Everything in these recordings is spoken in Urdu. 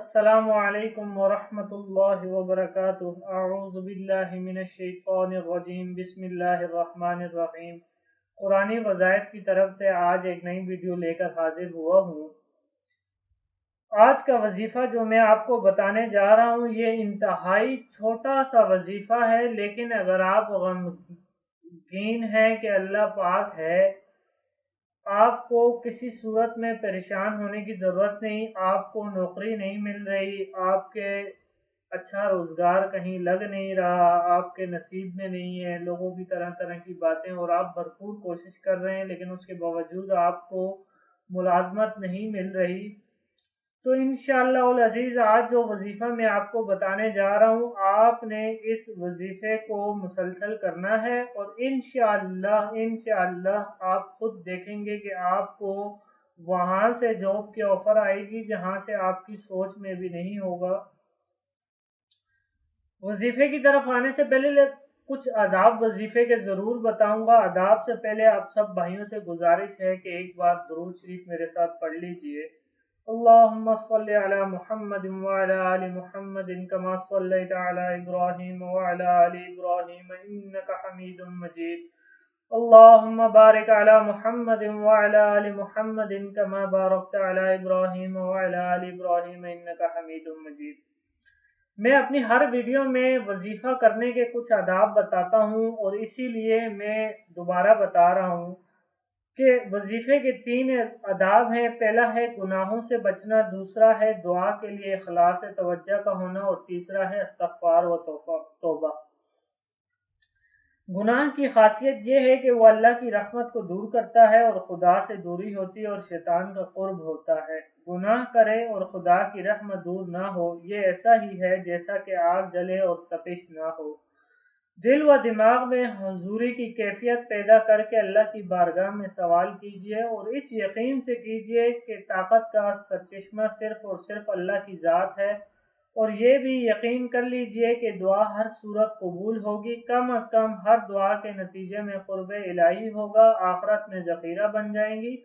السلام علیکم ورحمۃ اللہ وبرکاتہ۔ اعوذ باللہ من الشیطان الرجیم، بسم اللہ الرحمن الرحیم۔ قرآنی وظائف کی طرف سے آج ایک نئی ویڈیو لے کر حاضر ہوا ہوں۔ آج کا وظیفہ جو میں آپ کو بتانے جا رہا ہوں یہ انتہائی چھوٹا سا وظیفہ ہے، لیکن اگر آپ غمگین ہیں کہ اللہ پاک ہے، آپ کو کسی صورت میں پریشان ہونے کی ضرورت نہیں، آپ کو نوکری نہیں مل رہی، آپ کے اچھا روزگار کہیں لگ نہیں رہا، آپ کے نصیب میں نہیں ہے، لوگوں کی طرح طرح کی باتیں، اور آپ بھرپور کوشش کر رہے ہیں لیکن اس کے باوجود آپ کو ملازمت نہیں مل رہی، تو انشاءاللہ العزیز آج جو وظیفہ میں آپ کو بتانے جا رہا ہوں، آپ نے اس وظیفے کو مسلسل کرنا ہے، اور انشاءاللہ آپ خود دیکھیں گے کہ آپ کو وہاں سے جاب کی آفر آئے گی جہاں سے آپ کی سوچ میں بھی نہیں ہوگا۔ وظیفے کی طرف آنے سے پہلے کچھ آداب وظیفے کے ضرور بتاؤں گا۔ آداب سے پہلے آپ سب بھائیوں سے گزارش ہے کہ ایک بار درود شریف میرے ساتھ پڑھ لیجئے۔ اللہم صلی علی محمد وعلی آل محمد کما صلیت علی ابراہیم وعلی آل ابراہیم انکا حمید مجید۔ اللہم بارک علی محمد وعلی آل محمد کما بارکت علی ابراہیم وعلی آل ابراہیم انکا حمید مجید۔ میں اپنی ہر ویڈیو میں وظیفہ کرنے کے کچھ آداب بتاتا ہوں، اور اسی لیے میں دوبارہ بتا رہا ہوں کہ وظیفے کے 3 آداب ہیں۔ پہلا ہے گناہوں سے بچنا، دوسرا ہے دعا کے لیے اخلاص توجہ کا ہونا، اور تیسرا ہے استغفار و توبہ۔ گناہ کی خاصیت یہ ہے کہ وہ اللہ کی رحمت کو دور کرتا ہے، اور خدا سے دوری ہوتی ہے اور شیطان کا قرب ہوتا ہے۔ گناہ کرے اور خدا کی رحمت دور نہ ہو، یہ ایسا ہی ہے جیسا کہ آگ جلے اور تپش نہ ہو۔ دل و دماغ میں حضوری کی کیفیت پیدا کر کے اللہ کی بارگاہ میں سوال کیجئے، اور اس یقین سے کیجئے کہ طاقت کا سرچشمہ صرف اور صرف اللہ کی ذات ہے، اور یہ بھی یقین کر لیجئے کہ دعا ہر صورت قبول ہوگی، کم از کم ہر دعا کے نتیجے میں قرب الہی ہوگا، آخرت میں ذخیرہ بن جائیں گی،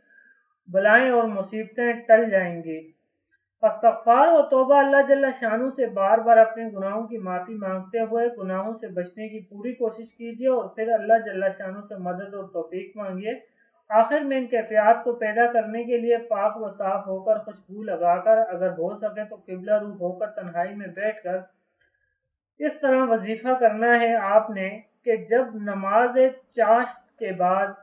بلائیں اور مصیبتیں ٹل جائیں گی۔ استغفار و توبہ، اللہ جل شانہ سے بار بار اپنے گناہوں کی معافی مانگتے ہوئے گناہوں سے بچنے کی پوری کوشش کیجیے، اور پھر اللہ جل شانہ سے مدد اور توفیق مانگیے۔ آخر میں ان کیفیات کو پیدا کرنے کے لیے پاک و صاف ہو کر، خوشبو لگا کر، اگر ہو سکے تو قبلہ رو ہو کر تنہائی میں بیٹھ کر اس طرح وظیفہ کرنا ہے آپ نے کہ جب نماز چاشت کے بعد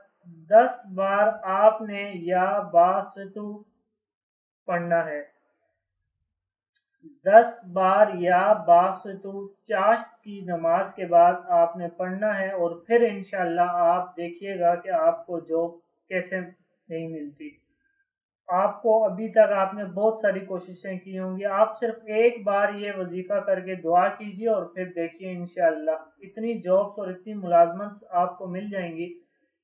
10 بار آپ نے یا باستو پڑھنا ہے، 10 بار یا باستو چاشت کی نماز کے بعد آپ نے پڑھنا ہے، اور پھر انشاءاللہ آپ دیکھیے گا کہ آپ کو جاب کیسے نہیں ملتی۔ آپ کو ابھی تک آپ نے بہت ساری کوششیں کی ہوں گی، آپ صرف ایک بار یہ وظیفہ کر کے دعا کیجئے، اور پھر دیکھیے انشاءاللہ اتنی جابز اور اتنی ملازمت آپ کو مل جائیں گی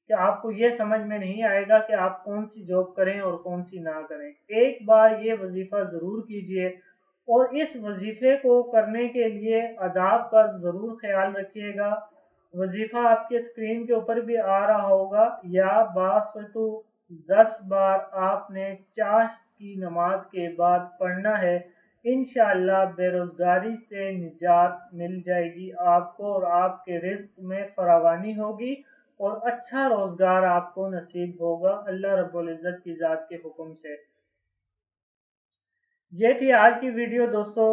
کہ آپ کو یہ سمجھ میں نہیں آئے گا کہ آپ کون سی جاب کریں اور کون سی نہ کریں۔ ایک بار یہ وظیفہ ضرور کیجئے، اور اس وظیفے کو کرنے کے لیے آداب کا ضرور خیال رکھیے گا۔ وظیفہ آپ کے اسکرین کے اوپر بھی آ رہا ہوگا، یا باستو 10 بار آپ نے چاشت کی نماز کے بعد پڑھنا ہے، انشاءاللہ بے روزگاری سے نجات مل جائے گی آپ کو، اور آپ کے رزق میں فراوانی ہوگی، اور اچھا روزگار آپ کو نصیب ہوگا اللہ رب العزت کی ذات کے حکم سے۔ یہ تھی آج کی ویڈیو دوستو۔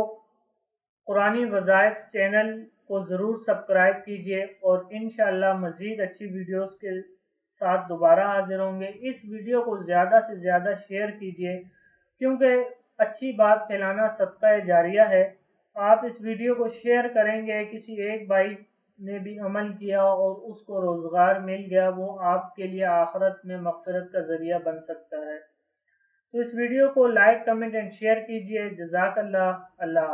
قرآنی وظائف چینل کو ضرور سبسکرائب کیجئے، اور انشاءاللہ مزید اچھی ویڈیوز کے ساتھ دوبارہ حاضر ہوں گے۔ اس ویڈیو کو زیادہ سے زیادہ شیئر کیجئے، کیونکہ اچھی بات پھیلانا صدقہ جاریہ ہے۔ آپ اس ویڈیو کو شیئر کریں گے، کسی ایک بھائی نے بھی عمل کیا اور اس کو روزگار مل گیا، وہ آپ کے لیے آخرت میں مغفرت کا ذریعہ بن سکتا ہے۔ تو اس ویڈیو کو لائک، کمنٹ اینڈ شیئر کیجئے۔ جزاک اللہ۔ اللہ حافظ۔